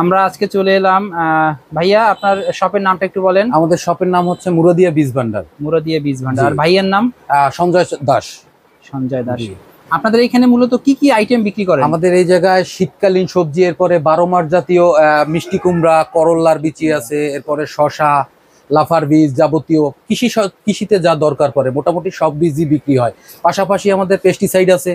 আমরা আজকে চলে এলাম ভাইয়া আপনার শপের নামটা একটু বলেন। আমাদের শপের নাম হচ্ছে মুরাদিয়া বীজ ভান্ডার। মুরাদিয়া বীজ ভান্ডার। জি। আর ভাইয়ের নাম? সঞ্জয় দাস। সঞ্জয় দাস। জি। আপনাদের এখানে মূলত কি কি আইটেম বিক্রি করেন? আমাদের এই জায়গায় শীতকালীন সবজি, এরপরে 12 মাস জাতীয় মিষ্টি কুমড়া, করল্লার বিচি আছে, এরপরে শশা, লাফার বীজ, যাবতীয় কৃষিতে যা দরকার পড়ে মোটামুটি সব বীজই বিক্রি হয়। পাশাপাশি আমাদের পেস্টিসাইড আছে,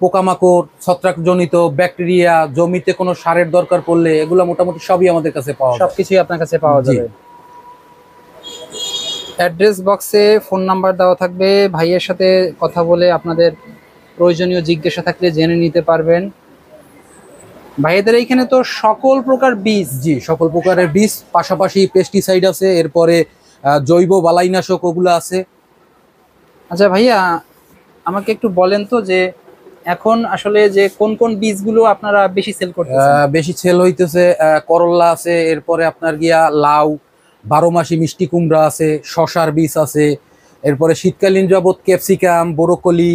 পোকামাকড়, ছত্রাকজনিত ব্যাকটেরিয়া, জমিতে কোনো সারের দরকার পড়লে এগুলো মোটামুটি সবই আমাদের কাছে পাওয়া যায়। সবকিছুই আপনার কাছে পাওয়া জি। যাবে। অ্যাড্রেস বক্সে ফোন নাম্বার দেওয়া থাকবে, ভাইয়ের সাথে কথা বলে আপনাদের প্রয়োজনীয় জিজ্ঞাসা থাকলে জেনে নিতে পারবেন। ভাইয়াদের এইখানে তো সকল প্রকার বীজ। জি, সকল প্রকারের বীজ, পাশাপাশি পেস্টিসাইড আছে, এরপরে জৈব বালাইনাশক ওগুলো আছে। আচ্ছা ভাইয়া, আমাকে একটু বলেন তো যে এখন আসলে যে কোন কোন বীজগুলো আপনারা বেশি সেল করতেছেন? বেশি সেল হইতেছে করল্লা আছে, এরপরে আপনার গিয়া লাউ, 12 মাসি মিষ্টি কুমড়া আছে, শশার বীজ আছে, এরপরে শীতকালীন যাবত ক্যাপসিকাম, ব্রোকলি,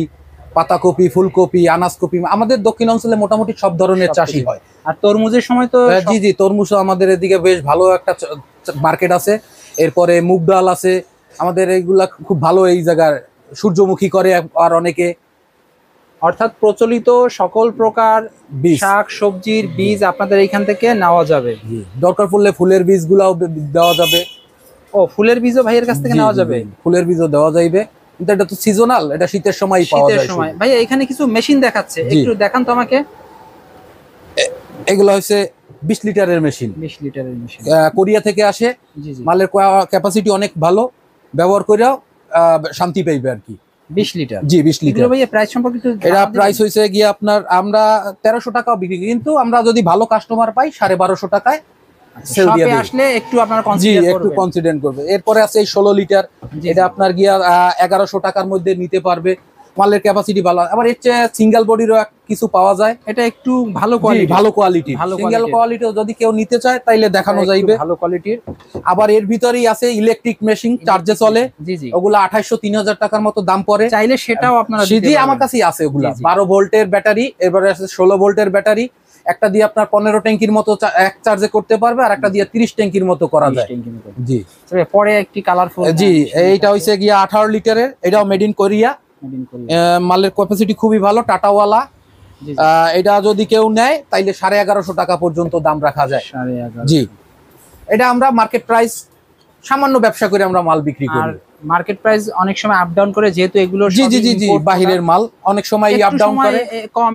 পাতাকপি, ফুলকপি, আনাজকপি। আমাদের দক্ষিণ অঞ্চলে মোটামুটি সব ধরনের চাষই হয়। আর তরমুজের সময় তো জি জি, তরমুজও আমাদের এদিকে বেশ ভালো একটা মার্কেট আছে। এরপরে মুগ ডাল আছে আমাদের, এইগুলা খুব ভালো এই জায়গার। সূর্যমুখী করে আর অনেকে। অর্থাৎ প্রচলিত সকল প্রকার বীজ, শাক সবজির বীজ আপনাদের এইখান থেকে নেওয়া যাবে। দরকার পড়লে ফুলের বীজগুলাও দেওয়া যাবে। ও, ফুলের বীজও ভাইয়ের কাছ থেকে নেওয়া যাবে? ফুলের বীজও দেওয়া যাইবে, কিন্তু এটা তো সিজনাল, এটা শীতের সময় পাওয়া যায়। শীতের সময়। ভাইয়া এখানে কিছু মেশিন দেখাচ্ছে, একটু দেখান তো আমাকে। এগুলো হচ্ছে 20 লিটারের মেশিন, 20 লিটারের মেশিন, কোরিয়া থেকে আসে। জি জি। মালের ক্যাপাসিটি অনেক ভালো, ব্যবহার করেও শান্তি পাইবে আর কি। 20 লিটার? জি, 20 লিটার। এগুলো ভাইয়া প্রাইস সম্পর্কে একটু এটা প্রাইস হইছে গিয়ে আপনার, আমরা 1300 টাকাও বিক্রি, কিন্তু আমরা যদি ভালো কাস্টমার পাই 1250 টাকায় সেল দিয়ে দেই। আসলে একটু আপনারা জি, কনসিডার একটু করবেন। কনসিডার করবে। এরপরে আছে এই 16 লিটার, এটা আপনার গিয়া 1100 টাকার মধ্যে নিতে পারবে। মালের ক্যাপাসিটি ভালো। আবার এর চেয়ে সিঙ্গেল বডিরও কিছু পাওয়া যায়, এটা একটু ভালো কোয়ালিটি। ভালো কোয়ালিটি। সিঙ্গেল কোয়ালিটিও যদি কেউ নিতে চায় তাইলে দেখানো যাইবে, ভালো কোয়ালিটির। আবার এর ভিতরেই আছে ইলেকট্রিক মেশিন, চার্জে চলে। জি জি। ওগুলা 2800-3000 টাকার মতো দাম পড়ে। চাইলে সেটাও আপনারা দিতে সিজি পারবেন। আমার কাছেই আছে ওগুলা। 12 ভোল্টের ব্যাটারি, এবারে আছে 16 ভোল্টের ব্যাটারি। একটা দিয়ে আপনার 15 ট্যাঙ্কির মতো এক চার্জে করতে পারবে, আর একটা দিয়ে 30 ট্যাঙ্কির মতো করা যায়। জি। পরে একটি কালারফুল। জি, এইটা হইছে গিয়া 18 লিটারের, এটাও মেড ইন কোরিয়া। মালের ক্যাপাসিটি খুবই ভালো, টাটাওয়ালা। এটা যদি কেউ নেয় তাইলে 1150 টাকা পর্যন্ত দাম রাখা যায়। 1150। জি, এটা আমরা মার্কেট প্রাইস সামান্য ব্যবসা করে আমরা মাল বিক্রি করি। মার্কেট প্রাইস অনেক সময় আপ ডাউন করে, যেহেতু এগুলো জি জি জি জি, বাহিরের মাল অনেক সময় আপ ডাউন করে। কম